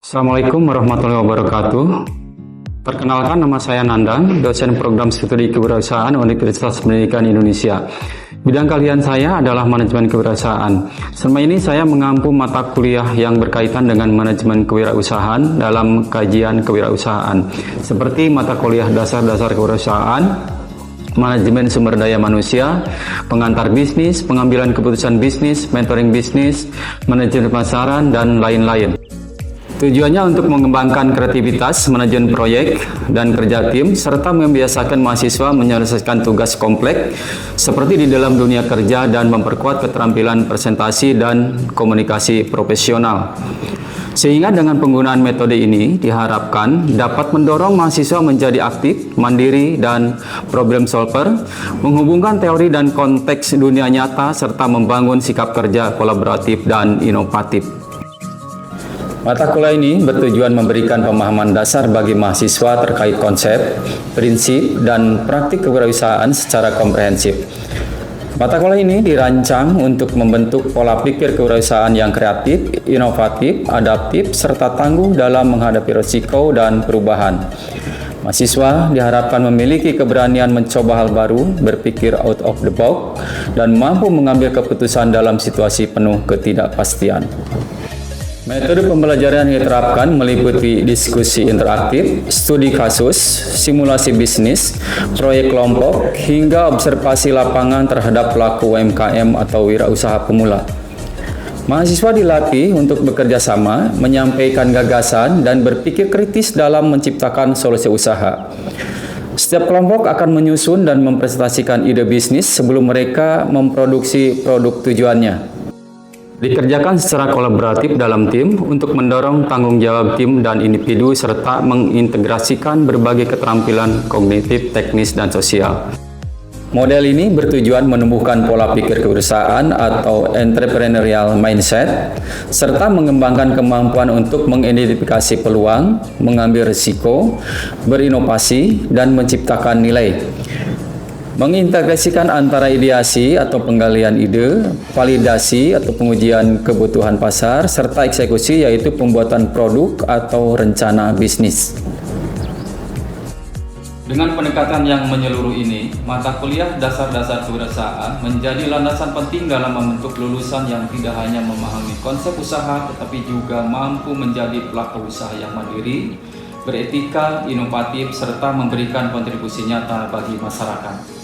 Assalamualaikum warahmatullahi wabarakatuh. Perkenalkan, nama saya Nandang, dosen program studi kewirausahaan Universitas Pendidikan Indonesia. Bidang kajian saya adalah manajemen kewirausahaan. Selama ini saya mengampu mata kuliah yang berkaitan dengan manajemen kewirausahaan dalam kajian kewirausahaan, seperti mata kuliah dasar-dasar kewirausahaan, manajemen sumber daya manusia, pengantar bisnis, pengambilan keputusan bisnis, mentoring bisnis, manajemen pemasaran, dan lain-lain. Tujuannya untuk mengembangkan kreativitas, manajemen proyek, dan kerja tim, serta membiasakan mahasiswa menyelesaikan tugas kompleks seperti di dalam dunia kerja dan memperkuat keterampilan presentasi dan komunikasi profesional. Sehingga dengan penggunaan metode ini diharapkan dapat mendorong mahasiswa menjadi aktif, mandiri, dan problem solver, menghubungkan teori dan konteks dunia nyata, serta membangun sikap kerja kolaboratif dan inovatif. Mata kuliah ini bertujuan memberikan pemahaman dasar bagi mahasiswa terkait konsep, prinsip, dan praktik kewirausahaan secara komprehensif. Mata kuliah ini dirancang untuk membentuk pola pikir kewirausahaan yang kreatif, inovatif, adaptif, serta tangguh dalam menghadapi risiko dan perubahan. Mahasiswa diharapkan memiliki keberanian mencoba hal baru, berpikir out of the box, dan mampu mengambil keputusan dalam situasi penuh ketidakpastian. Metode pembelajaran yang diterapkan meliputi diskusi interaktif, studi kasus, simulasi bisnis, proyek kelompok, hingga observasi lapangan terhadap pelaku UMKM atau wirausaha pemula. Mahasiswa dilatih untuk bekerja sama, menyampaikan gagasan, dan berpikir kritis dalam menciptakan solusi usaha. Setiap kelompok akan menyusun dan mempresentasikan ide bisnis sebelum mereka memproduksi produk tujuannya. Dikerjakan secara kolaboratif dalam tim untuk mendorong tanggung jawab tim dan individu serta mengintegrasikan berbagai keterampilan kognitif, teknis, dan sosial. Model ini bertujuan menumbuhkan pola pikir kewirausahaan atau entrepreneurial mindset serta mengembangkan kemampuan untuk mengidentifikasi peluang, mengambil risiko, berinovasi, dan menciptakan nilai. Mengintegrasikan antara ideasi atau penggalian ide, validasi atau pengujian kebutuhan pasar, serta eksekusi yaitu pembuatan produk atau rencana bisnis. Dengan pendekatan yang menyeluruh ini, mata kuliah dasar-dasar kewirausahaan menjadi landasan penting dalam membentuk lulusan yang tidak hanya memahami konsep usaha, tetapi juga mampu menjadi pelaku usaha yang mandiri, beretika, inovatif, serta memberikan kontribusi nyata bagi masyarakat.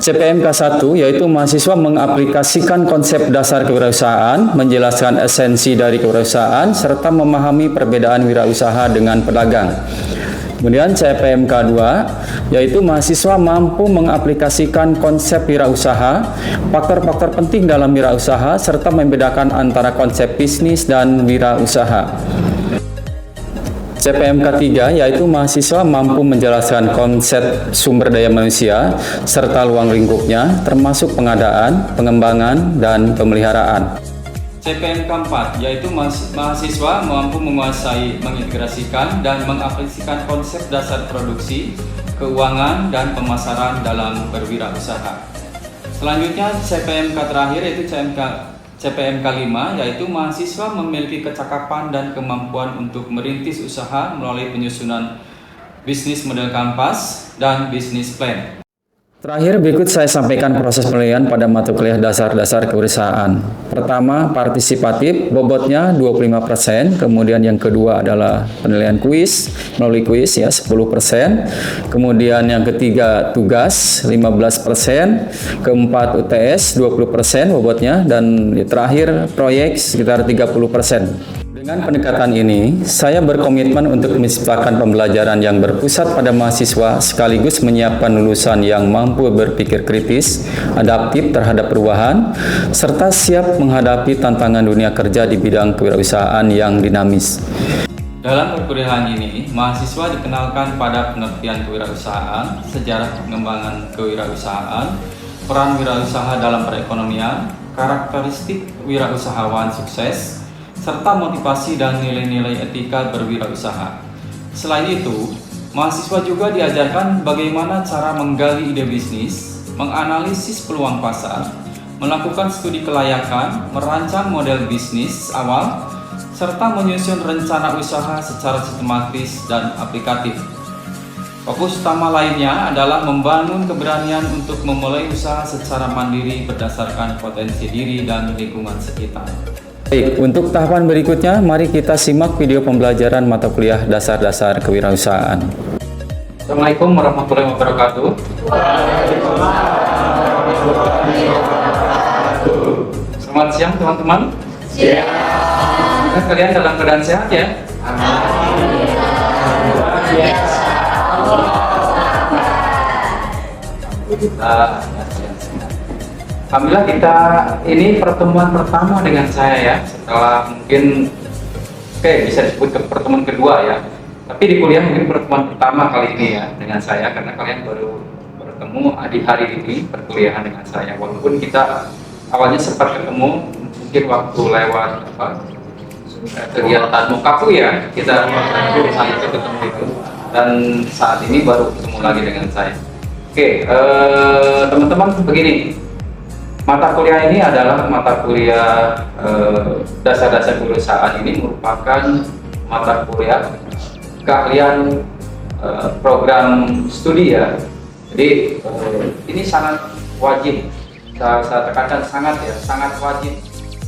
CPMK 1 yaitu mahasiswa mengaplikasikan konsep dasar kewirausahaan, menjelaskan esensi dari kewirausahaan, serta memahami perbedaan wirausaha dengan pedagang. Kemudian CPMK 2 yaitu mahasiswa mampu mengaplikasikan konsep wirausaha, faktor-faktor penting dalam wirausaha, serta membedakan antara konsep bisnis dan wirausaha. CPMK 3 yaitu mahasiswa mampu menjelaskan konsep sumber daya manusia serta luang lingkupnya termasuk pengadaan, pengembangan, dan pemeliharaan. CPMK 4 yaitu mahasiswa mampu menguasai, mengintegrasikan, dan mengaplikasikan konsep dasar produksi, keuangan, dan pemasaran dalam berwirausaha. Selanjutnya CPMK terakhir yaitu CPMK 5 yaitu mahasiswa memiliki kecakapan dan kemampuan untuk merintis usaha melalui penyusunan bisnis model kanvas dan bisnis plan. Terakhir, berikut saya sampaikan proses penilaian pada mata kuliah dasar-dasar kewirausahaan. Pertama, partisipatif, bobotnya 25%, kemudian yang kedua adalah penilaian kuis, melalui kuis ya 10%, kemudian yang ketiga tugas 15%, keempat UTS 20% bobotnya, dan terakhir proyek sekitar 30%. Dengan pendekatan ini, saya berkomitmen untuk menciptakan pembelajaran yang berpusat pada mahasiswa sekaligus menyiapkan lulusan yang mampu berpikir kritis, adaptif terhadap perubahan, serta siap menghadapi tantangan dunia kerja di bidang kewirausahaan yang dinamis. Dalam perkuliahan ini, mahasiswa dikenalkan pada pengertian kewirausahaan, sejarah pengembangan kewirausahaan, peran wirausaha dalam perekonomian, karakteristik wirausahawan sukses, serta motivasi dan nilai-nilai etika berwirausaha. Selain itu, mahasiswa juga diajarkan bagaimana cara menggali ide bisnis, menganalisis peluang pasar, melakukan studi kelayakan, merancang model bisnis awal, serta menyusun rencana usaha secara sistematis dan aplikatif. Fokus utama lainnya adalah membangun keberanian untuk memulai usaha secara mandiri berdasarkan potensi diri dan lingkungan sekitar. Baik, untuk tahapan berikutnya, mari kita simak video pembelajaran mata kuliah dasar-dasar kewirausahaan. Assalamualaikum warahmatullahi wabarakatuh. Selamat siang teman-teman. Siang. Kalian dalam keadaan sehat ya? Alhamdulillah kita ini pertemuan pertama dengan saya ya, setelah mungkin bisa disebut pertemuan kedua ya, tapi di kuliah mungkin pertemuan pertama kali ini ya dengan saya, karena kalian baru bertemu di hari ini perkuliahan dengan saya, walaupun kita awalnya sempat ketemu mungkin waktu lewat kegiatan mukaku ya, kita saling ketemu itu, dan saat ini baru ketemu lagi dengan saya. Oke, teman-teman begini, mata kuliah ini adalah mata kuliah dasar-dasar kewirausahaan. Ini merupakan mata kuliah keahlian program studi ya. Jadi ini sangat wajib, saya tekankan sangat ya, sangat wajib.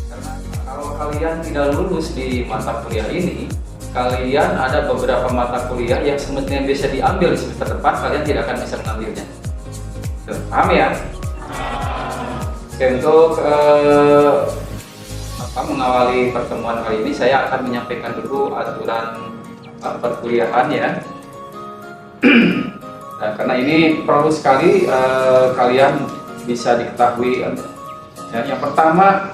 Karena kalau kalian tidak lulus di mata kuliah ini, kalian ada beberapa mata kuliah yang semestinya bisa diambil di semester depan, kalian tidak akan bisa mengambilnya. Paham ya? Oke, untuk mengawali pertemuan kali ini, saya akan menyampaikan dulu aturan perkuliahan ya. Nah, karena ini perlu sekali kalian bisa diketahui. Ya, yang pertama,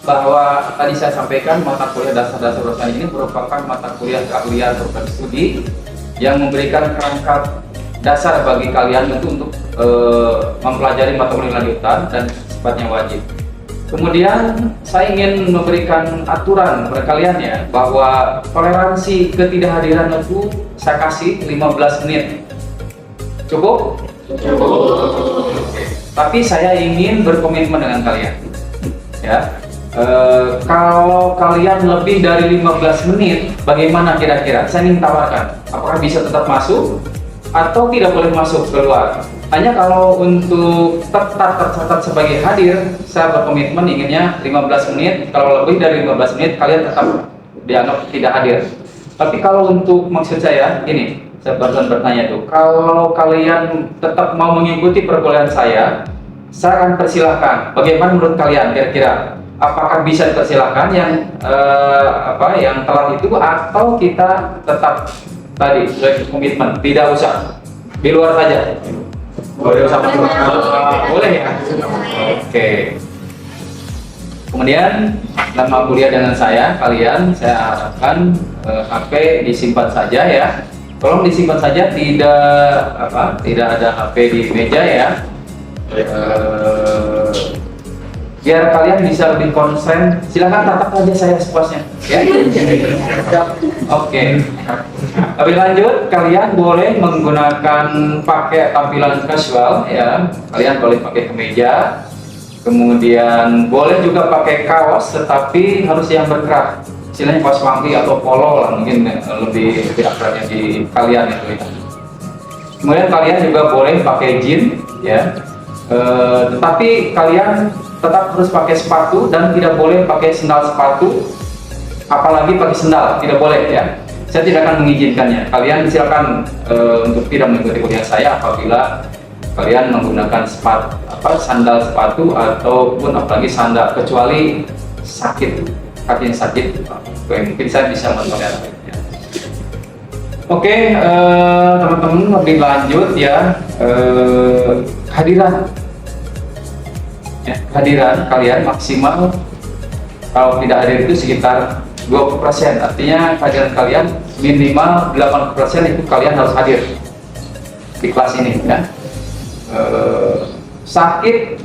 bahwa tadi saya sampaikan mata kuliah dasar-dasar kewirausahaan ini merupakan mata kuliah keahlian program studi yang memberikan kerangka dasar bagi kalian untuk mempelajari mata kuliah lanjutan dan sifatnya wajib. Kemudian saya ingin memberikan aturan kepada kalian ya, bahwa toleransi ketidakhadiran itu saya kasih 15 menit. Cukup? Cukup. Tapi saya ingin berkomitmen dengan kalian ya. Kalau kalian lebih dari 15 menit, bagaimana kira-kira? Saya ingin tawarkan, apakah bisa tetap masuk atau tidak boleh masuk keluar. Hanya kalau untuk tetap tercatat sebagai hadir, saya berkomitmen inginnya 15 menit. Kalau lebih dari 15 menit, kalian tetap dianggap tidak hadir. Tapi kalau untuk maksud saya, ini saya barusan bertanya tuh, kalau kalian tetap mau mengikuti perkuliahan saya akan persilahkan. Bagaimana menurut kalian kira-kira? Apakah bisa dipersilahkan yang yang telat itu, atau kita tetap tadi komitmen tidak usah, di luar saja? Boleh usah masuk? Boleh ya? Oke. Kemudian lama kuliah dengan saya, saya harapkan HP disimpan saja ya. Tolong disimpan saja, tidak ada HP di meja ya. Biar kalian bisa lebih konsen, silahkan tatap aja saya sepuasnya ya. Oke. Lebih lanjut, kalian boleh menggunakan pakai tampilan casual ya, kalian boleh pakai kemeja, kemudian boleh juga pakai kaos, tetapi harus yang berkerah, istilahnya kaos pangki atau polo lah, mungkin lebih akrabnya di kalian itu ya. Kemudian kalian juga boleh pakai jeans ya, tetapi kalian tetap harus pakai sepatu dan tidak boleh pakai sendal sepatu, apalagi pakai sendal, tidak boleh ya. Saya tidak akan mengizinkannya. Kalian silakan untuk tidak mengikuti kuliah saya apabila kalian menggunakan sandal sepatu ataupun apalagi sandal, kecuali sakit, kakinya sakit, mungkin saya bisa mentoleransi. Oke, teman-teman, lebih lanjut ya, kehadiran kalian maksimal, kalau tidak hadir itu sekitar 20%, artinya kehadiran kalian minimal 80% itu kalian harus hadir di kelas ini ya. Sakit,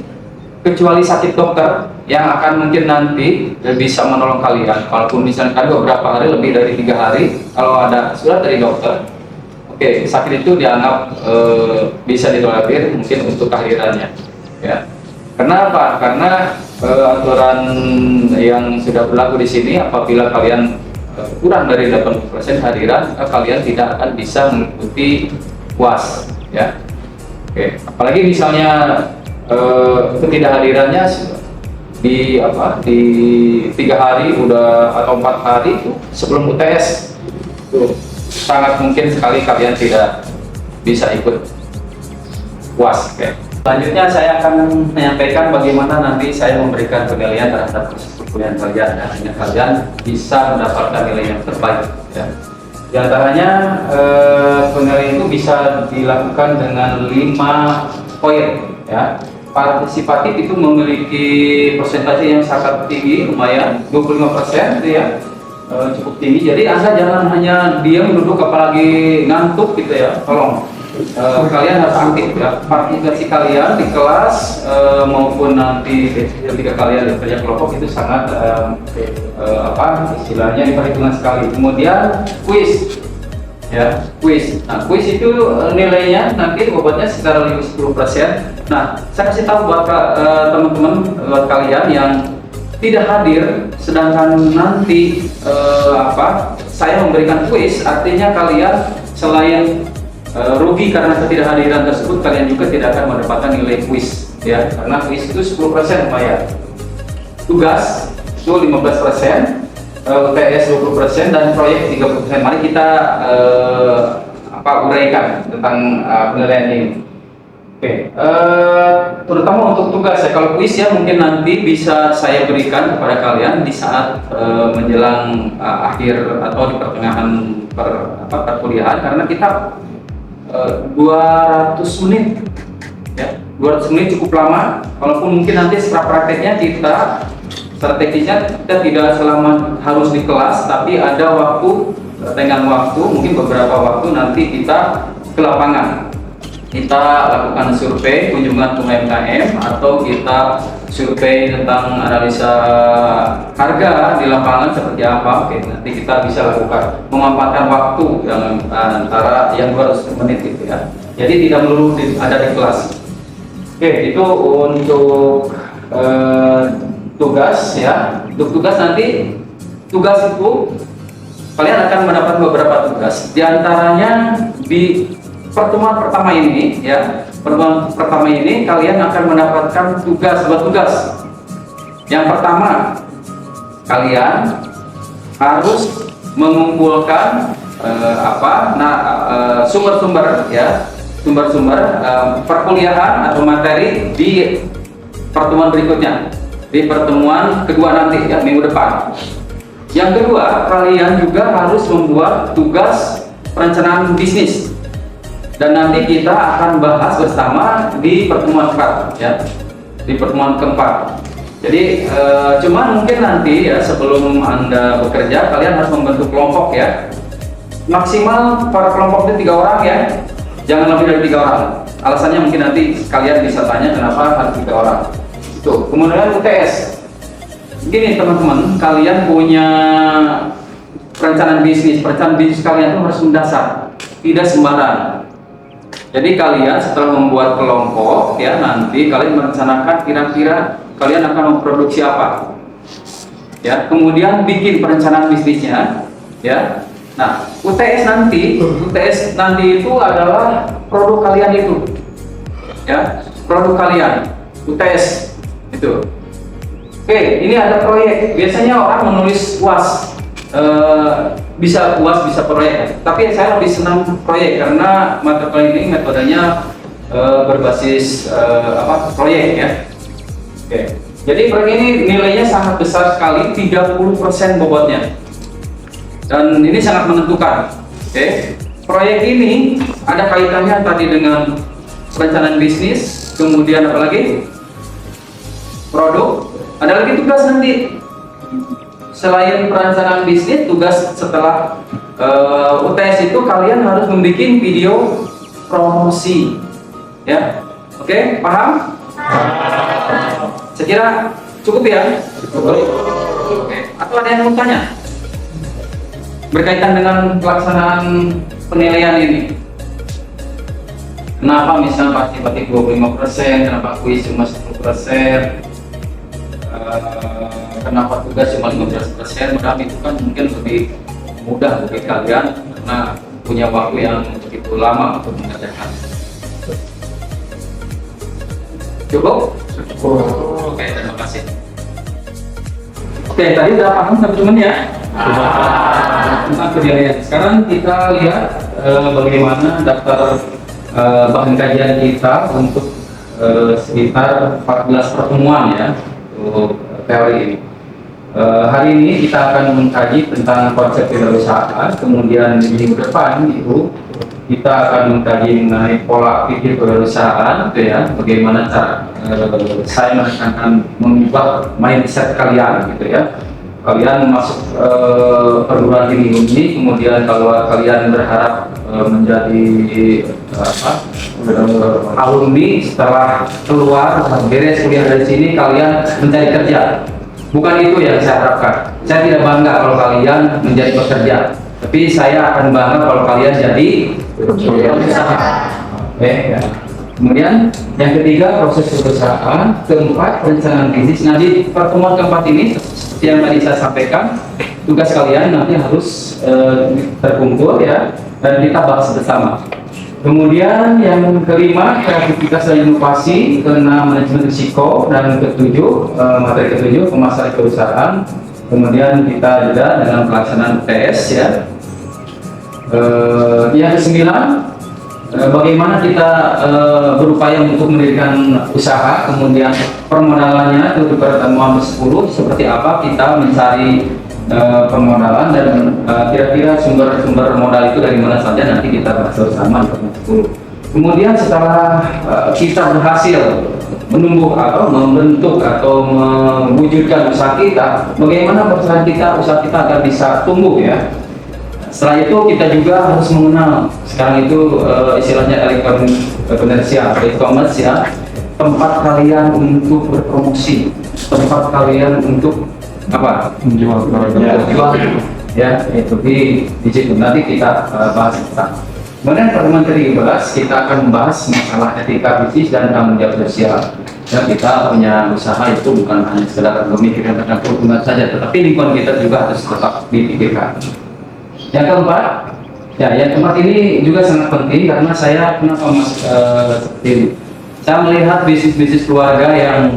kecuali sakit dokter yang akan mungkin nanti bisa menolong kalian, walaupun misalkan beberapa hari, lebih dari 3 hari, kalau ada surat dari dokter, oke, sakit itu dianggap bisa ditolerir mungkin untuk kehadirannya ya. Kenapa? Karena aturan yang sudah berlaku di sini, apabila kalian kurang dari 80% hadiran, kalian tidak akan bisa mengikuti UAS, ya. Oke, apalagi misalnya ketidakhadirannya di 3 hari udah atau 4 hari itu sebelum UTS, itu sangat mungkin sekali kalian tidak bisa ikut UAS. Oke. Selanjutnya saya akan menyampaikan bagaimana nanti saya memberikan penilaian terhadap proses perkuliahan kalian, ya, sehingga kalian bisa mendapatkan nilai yang terbaik. Ya. Di antaranya penilaian itu bisa dilakukan dengan 5 poin. Ya. Partisipatif itu memiliki persentase yang sangat tinggi, lumayan 25%, gitu ya, cukup tinggi. Jadi Anda jangan hanya diam duduk apalagi ngantuk gitu ya, tolong. Kalian harus aktif ya, partisipasi kalian di kelas maupun nanti ketika kalian bekerja kelompok itu sangat istilahnya diperhitungkan sekali. Kemudian kuis, ya, kuis. Nah, kuis itu nilainya nanti bobotnya sekitar 10%. Nah, saya kasih tahu buat teman-teman, buat kalian yang tidak hadir, sedangkan nanti saya memberikan kuis, artinya kalian selain rugi karena ketidakhadiran tersebut, kalian juga tidak akan mendapatkan nilai kuis, ya, karena kuis itu 10% lumayan. Tugas itu 15%, UTS 20% dan proyek 30%. Mari kita uraikan tentang penilaian ini. Oke, terutama untuk tugas ya. Kalau kuis ya mungkin nanti bisa saya berikan kepada kalian di saat menjelang akhir atau di pertengahan perkuliahan, karena kita 200 menit ya, 200 menit cukup lama. Walaupun mungkin nanti setelah prakteknya kita strateginya kita tidak selama harus di kelas, tapi ada waktu, dengan waktu mungkin beberapa waktu nanti kita ke lapangan, kita lakukan survei kunjungan ke UMKM atau kita survei tentang analisa harga di lapangan seperti apa. Oke, nanti kita bisa lakukan, memanfaatkan waktu yang antara yang 200 menit gitu ya. Jadi tidak perlu ada di kelas. Oke, itu untuk tugas ya. Untuk tugas nanti, tugas itu kalian akan mendapat beberapa tugas. Di antaranya di pertemuan pertama ini ya, pertemuan pertama ini kalian akan mendapatkan buat tugas. Yang pertama, kalian harus mengumpulkan sumber-sumber ya, sumber-sumber perkuliahan atau materi di pertemuan berikutnya, di pertemuan kedua nanti ya, minggu depan. Yang kedua, kalian juga harus membuat tugas perencanaan bisnis. Dan nanti kita akan bahas bersama di pertemuan keempat ya, di pertemuan keempat. Jadi cuman mungkin nanti ya sebelum Anda bekerja kalian harus membentuk kelompok ya. Maksimal para kelompok itu 3 orang ya, jangan lebih dari 3 orang. Alasannya mungkin nanti kalian bisa tanya kenapa harus 3 orang. Itu. Kemudian UTS. Gini teman-teman, kalian punya perencanaan bisnis kalian itu harus mendasar, tidak sembarang. Jadi kalian setelah membuat kelompok ya, nanti kalian merencanakan kira-kira kalian akan memproduksi apa ya, kemudian bikin perencanaan bisnisnya ya. Nah, UTS nanti itu adalah produk kalian itu ya, produk kalian UTS itu. Oke, ini ada proyek. Biasanya orang menulis UAS, bisa UAS bisa proyek, tapi saya lebih senang proyek karena mata kuliah ini metodenya berbasis proyek ya. Oke, jadi proyek ini nilainya sangat besar sekali, 30% bobotnya, dan ini sangat menentukan. Oke, proyek ini ada kaitannya tadi dengan perencanaan bisnis, kemudian apa lagi, produk, ada lagi tugas nanti. Selain perencanaan bisnis, tugas setelah UTS itu kalian harus membuat video promosi ya. Oke, paham? Saya kira cukup ya. Cukup. Oke. Atau ada yang mau tanya berkaitan dengan pelaksanaan penilaian ini? Kenapa misalnya partisipatif 25%, kenapa kuis cuma 10%? Kenapa tugas cuma 15%? Padahal itu kan mungkin lebih mudah bagi kalian karena punya waktu yang begitu lama untuk mengerjakan. Cukup? Oke, terima kasih. Oke, tadi udah paham teman-teman ya? Tentang kejadian. Sekarang kita lihat bagaimana daftar bahan kajian kita untuk sekitar 14 pertemuan ya untuk teori ini. Hari ini kita akan mengkaji tentang konsep kewirausahaan, kemudian di minggu depan itu kita akan mengkaji mengenai pola pikir kewirausahaan, gitu ya, bagaimana cara saya akan mengubah mindset kalian, gitu ya. Kalian masuk perguruan tinggi ini, kemudian kalau kalian berharap menjadi alumni, setelah keluar beres kuliah dari sini kalian mencari kerja. Bukan itu yang saya harapkan. Saya tidak bangga kalau kalian menjadi pekerja, tapi saya akan bangga kalau kalian jadi pengusaha. Ya. Kemudian yang ketiga proses perusahaan, keempat perencanaan bisnis. Nah, di pertemuan keempat ini seperti yang tadi saya sampaikan, tugas kalian nanti harus terkumpul ya dan kita bahas bersama. Kemudian yang kelima kreativitas dan inovasi, keenam manajemen risiko, dan ketujuh materi ketujuh pemasaran perusahaan. Kemudian kita jeda dengan pelaksanaan UTS ya. Yang kesembilan bagaimana kita berupaya untuk mendirikan usaha, kemudian permodalannya itu di pertemuan ke-10 seperti apa kita mencari permodalan dan kira-kira sumber-sumber modal itu dari mana saja nanti kita bahas bersama di pertemuan 10. Kemudian setelah kita berhasil menumbuh atau membentuk atau mewujudkan usaha kita, bagaimana perusahaan kita, usaha kita agar bisa tumbuh ya. Setelah itu kita juga harus mengenal sekarang itu istilahnya elektronik komersial, e-commerce ya, tempat kalian untuk berpromosi, tempat kalian untuk apa? Menjual ya, itu di situ nanti kita bahas tentang. Kemudian pertemuan ke-13 kita akan membahas masalah etika bisnis dan tanggung jawab sosial. Dan kita punya usaha itu bukan hanya sekedar memikirkan tentang keuntungan saja, tetapi lingkungan kita juga harus tetap dipikirkan. Yang keempat, ya yang keempat ini juga sangat penting karena saya kenapa seperti ini. Saya melihat bisnis-bisnis keluarga yang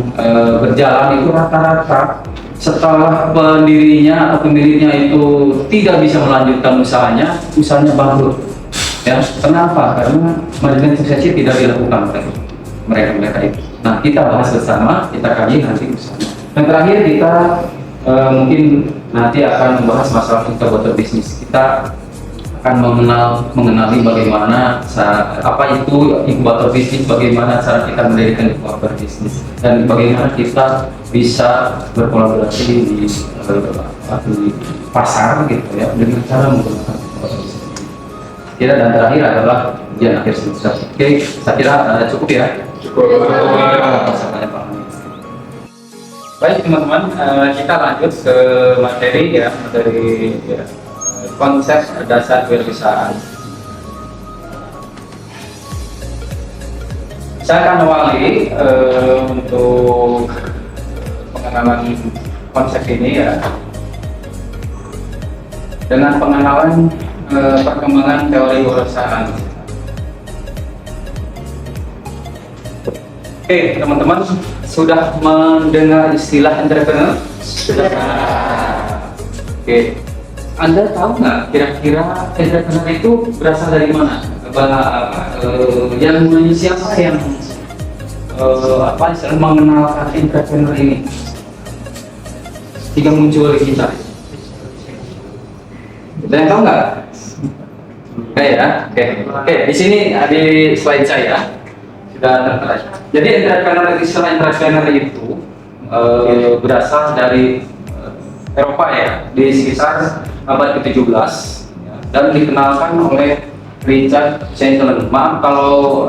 berjalan itu rata-rata setelah pendirinya atau pemiliknya itu tidak bisa melanjutkan usahanya bangkrut. Ya, kenapa? Karena manajemen suksesi tidak dilakukan oleh mereka itu. Nah, kita bahas bersama, kita kaji nanti bersama. Dan terakhir kita mungkin nanti akan membahas masalah inkubator bisnis. Kita akan mengenali bagaimana apa itu inkubator bisnis, bagaimana cara kita mendirikan inkubator bisnis, dan bagaimana kita bisa berkolaborasi di pasar gitu ya dengan cara menggunakan inkubator bisnis. Dan terakhir adalah ujian akhir semester. Oke, saya kira cukup ya. Cukup. Baik teman-teman, kita lanjut ke materi ya, dari konsep dasar kewirausahaan. Saya akan awali untuk pengenalan konsep ini ya dengan pengenalan perkembangan teori kewirausahaan. Oke teman-teman, sudah mendengar istilah entrepreneur? Sudah. Oke. Anda tahu nggak kira-kira entrepreneur itu berasal dari mana? Yang namanya siapa yang mengenalkan entrepreneur ini? Jika muncul di kita. Ada yang tahu nggak? Oke ya, oke. Di sini di slide saya sudah tertera. Jadi istilah entrepreneur itu berasal dari Eropa ya, di sekitar abad ke-17 ya, dan dikenalkan oleh Richard Cantillon. Maaf kalau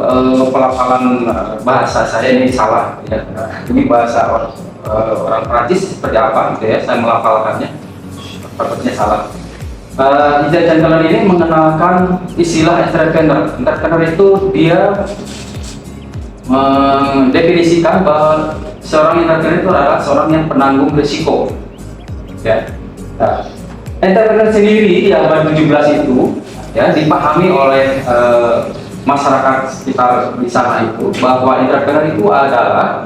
pelafalan bahasa saya ini salah ya. Ini bahasa orang Prancis seperti apa gitu ya, saya melafalkannya takutnya salah. Richard Cantillon ini mengenalkan istilah entrepreneur. Entrepreneur itu dia mendefinisikan bahwa seorang entrepreneur itu adalah seorang yang penanggung risiko ya. Nah, entrepreneur sendiri di abad 17 itu ya dipahami oleh masyarakat sekitar di sana itu bahwa entrepreneur itu adalah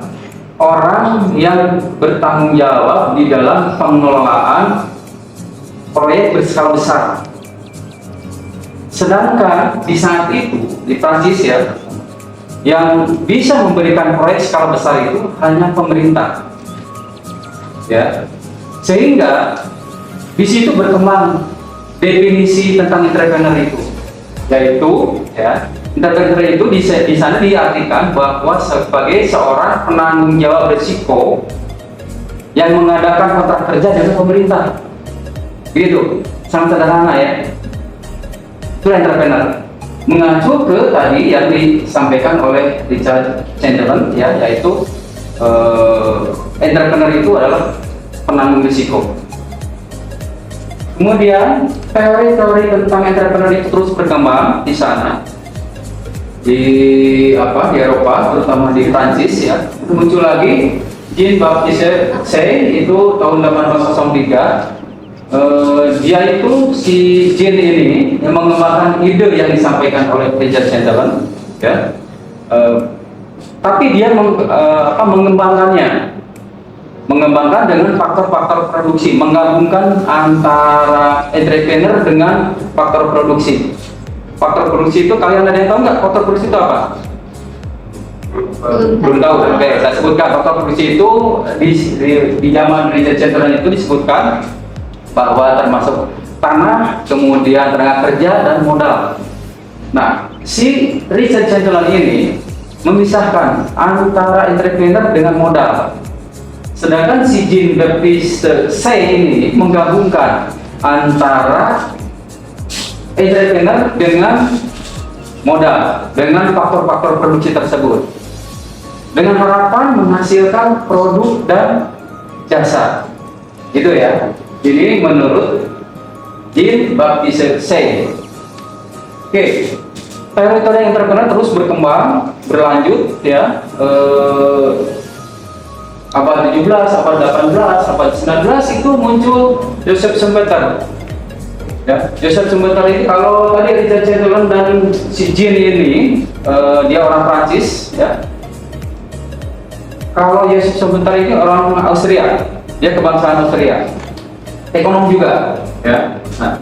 orang yang bertanggung jawab di dalam pengelolaan proyek berskala besar. Sedangkan di saat itu di Prancis ya, yang bisa memberikan proyek skala besar itu hanya pemerintah, ya. Sehingga di situ berkembang definisi tentang entrepreneur itu, yaitu ya entrepreneur itu di sana diartikan bahwa sebagai seorang penanggung jawab risiko yang mengadakan kontrak kerja dengan pemerintah. Begitu, sangat sederhana ya. Itu entrepreneur. Mengacu ke tadi yang disampaikan oleh Richard Chamberlain ya, yaitu entrepreneur itu adalah penanggung risiko. Kemudian teori-teori tentang entrepreneur itu terus berkembang di sana, di Eropa, terutama di Prancis ya. Muncul lagi Jean-Baptiste Say itu tahun 1803. Dia itu si Jean ini yang mengembangkan ide yang disampaikan oleh Richard Chamberlain ya. Tapi dia mengembangkan dengan faktor-faktor produksi, menggabungkan antara entrepreneur dengan faktor produksi. Faktor produksi itu kalian ada yang tahu nggak? Faktor produksi itu apa? Belum tahu. Oke, saya sebutkan. Faktor produksi itu di zaman Richard Chamberlain itu disebutkan bahwa termasuk tanah, kemudian tenaga kerja dan modal. Nah, si Richard Chamberlain ini memisahkan antara entrepreneur dengan modal. Sedangkan si Jean-Baptiste Say ini menggabungkan antara entrepreneur dengan modal, dengan faktor-faktor produksi tersebut, dengan harapan menghasilkan produk dan jasa. Gitu ya. Ini menurut Jean-Baptiste Say. Oke, teori-teori entrepreneur terus berkembang, berlanjut ya. Abad 17, abad 18, abad 19 itu muncul Joseph Schumpeter. Ya, Joseph Schumpeter ini kalau tadi Richard Chamberlain dan si Jean ini dia orang Prancis ya. Kalau Joseph Schumpeter ini orang Austria, dia kebangsaan Austria. Ekonom juga ya. Nah,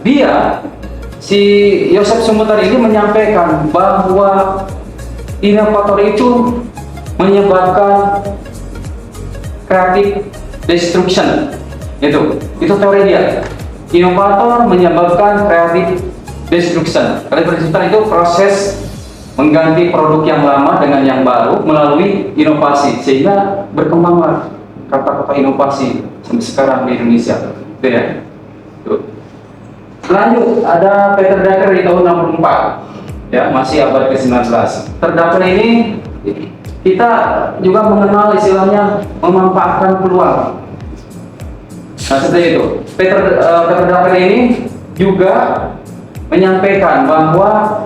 si Joseph Schumpeter ini menyampaikan bahwa inovator itu menyebabkan creative destruction. Itu teori dia. Inovator menyebabkan creative destruction. Creative destruction itu proses mengganti produk yang lama dengan yang baru melalui inovasi, sehingga berkembanglah kata-kata inovasi sampai sekarang di Indonesia. Gitu ya. Tuh. Lanjut, ada Peter Drucker di tahun 64 ya, masih abad ke-19. Peter Drucker ini kita juga mengenal istilahnya memanfaatkan peluang. Nah, seperti itu. Peter Drucker ini juga menyampaikan bahwa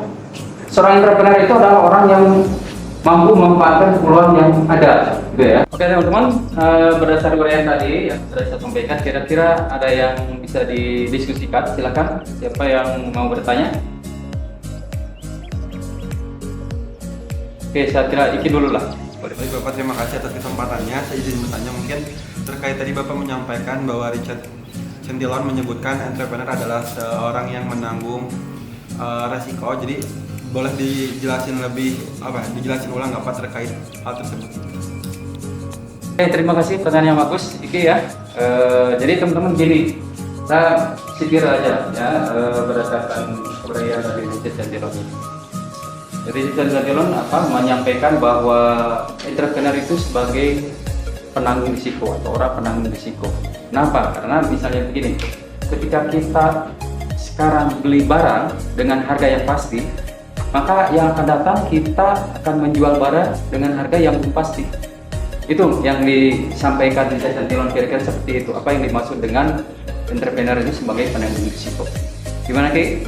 seorang entrepreneur itu adalah orang yang mampu memanfaatkan peluang yang ada, gitu ya. Oke teman-teman, berdasarkan uraian tadi yang sudah saya sampaikan, kira-kira ada yang bisa didiskusikan? Silakan, siapa yang mau bertanya? Oke, saya kira Iki dulu lah. Baik Bapak, terima kasih atas kesempatannya. Saya izin bertanya mungkin terkait tadi Bapak menyampaikan bahwa Richard Chamberlain menyebutkan entrepreneur adalah seorang yang menanggung resiko. Jadi boleh dijelasin ulang nggak Pak terkait hal tersebut? Oke, terima kasih pertanyaan yang bagus Iki ya. Jadi teman-teman gini, saya sipir aja ya berdasarkan uraian dari Richard Chamberlain. Jadi Richard Chamberlain menyampaikan bahwa entrepreneur itu sebagai penanggung risiko atau orang penanggung risiko. Kenapa? Karena misalnya begini, ketika kita sekarang beli barang dengan harga yang pasti, maka yang akan datang kita akan menjual barang dengan harga yang belum pasti. Itu yang disampaikan Richard Chamberlain, kira-kira seperti itu. Apa yang dimaksud dengan entrepreneur itu sebagai penanggung risiko? Gimana Ki?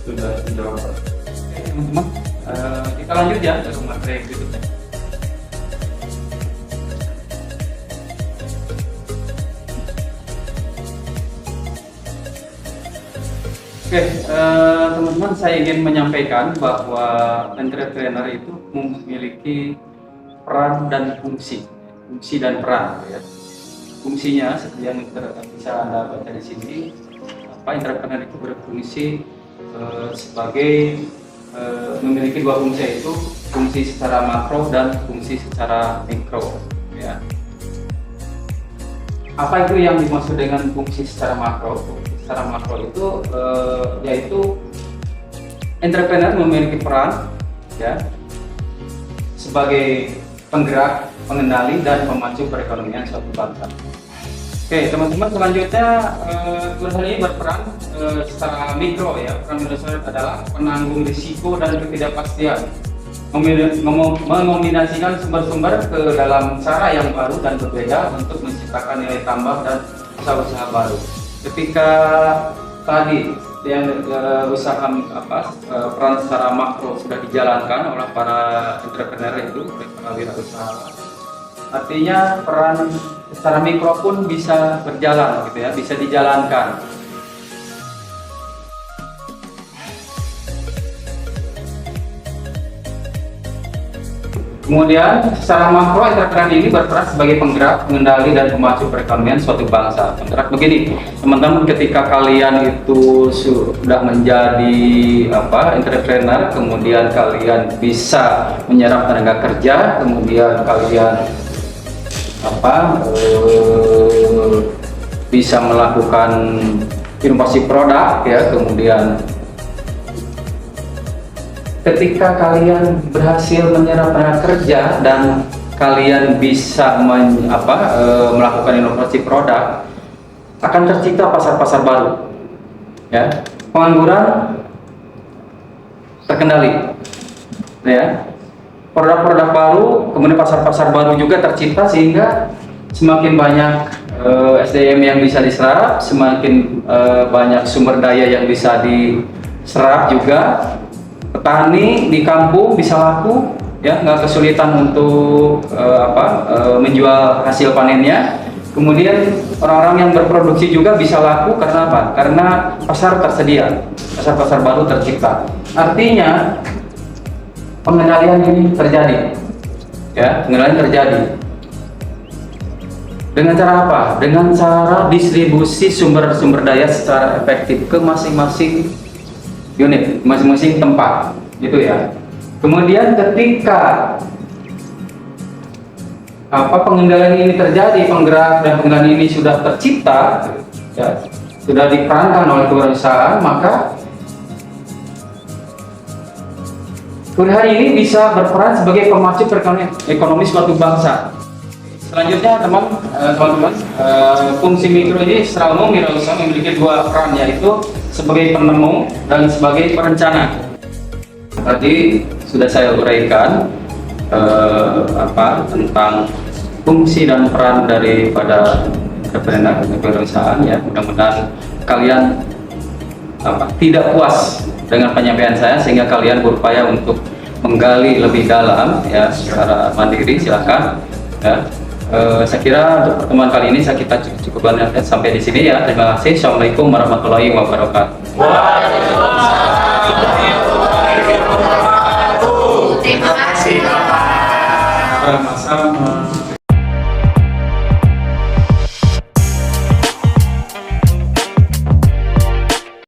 Sudah dijawab. Teman-teman, kita lanjut ya ke materi berikutnya. Oke, teman-teman, saya ingin menyampaikan bahwa entrepreneur itu memiliki peran dan fungsi dan peran. Ya. Fungsinya seperti yang bisa Anda baca di sini, entrepreneur itu berfungsi sebagai memiliki dua fungsi, yaitu fungsi secara makro dan fungsi secara mikro. Ya. Apa itu yang dimaksud dengan fungsi secara makro? Fungsi secara makro itu yaitu entrepreneur memiliki peran ya sebagai penggerak, pengendali dan pemacu perekonomian suatu bangsa. Oke, teman-teman, selanjutnya perusahaan ini berperan secara mikro ya. Peran perusahaan adalah penanggung risiko dan ketidakpastian, mengombinasikan sumber-sumber ke dalam cara yang baru dan berbeda untuk menciptakan nilai tambah dan usaha-usaha baru. Ketika tadi yang usaha peran secara makro sudah dijalankan oleh para entrepreneur itu, para wirausaha, artinya peran secara mikro pun bisa berjalan gitu ya, bisa dijalankan. Kemudian secara makro, entrepreneur ini berperan sebagai penggerak, pengendali dan pemacu perekonomian suatu bangsa. Penggerak begini, teman-teman, ketika kalian itu sudah menjadi entrepreneur, kemudian kalian bisa menyerap tenaga kerja, kemudian kalian bisa melakukan inovasi produk ya, kemudian ketika kalian berhasil menyerap tenaga kerja dan kalian bisa melakukan inovasi produk, akan tercipta pasar-pasar baru ya, pengangguran terkendali ya, produk-produk baru, kemudian pasar-pasar baru juga tercipta, sehingga semakin banyak SDM yang bisa diserap, semakin banyak sumber daya yang bisa diserap juga. Petani di kampung bisa laku ya, nggak kesulitan untuk menjual hasil panennya. Kemudian orang-orang yang berproduksi juga bisa laku karena apa? Karena pasar tersedia, pasar-pasar baru tercipta. Artinya pengendalian ini terjadi ya, pengendalian terjadi dengan cara apa? Dengan cara distribusi sumber-sumber daya secara efektif ke masing-masing unit, masing-masing tempat gitu ya. Kemudian ketika pengendalian ini terjadi, penggerak dan pengendalian ini sudah tercipta ya, sudah diperankan oleh perusahaan, maka perusahaan ini bisa berperan sebagai pemacu perekonomian ekonomi suatu bangsa. Selanjutnya teman-teman, fungsi mikro ini secara umum wirausaha memiliki dua peran, yaitu sebagai penemu dan sebagai perencana. Tadi sudah saya uraikan tentang fungsi dan peran daripada entrepreneur dan perusahaan ya. Mudah-mudahan kalian tidak puas dengan penyampaian saya, sehingga kalian berupaya untuk menggali lebih dalam ya secara mandiri. Silakan ya. Saya kira untuk pertemuan kali ini kita cukupkan sampai di sini ya. Terima kasih. Assalamualaikum warahmatullahi wabarakatuh.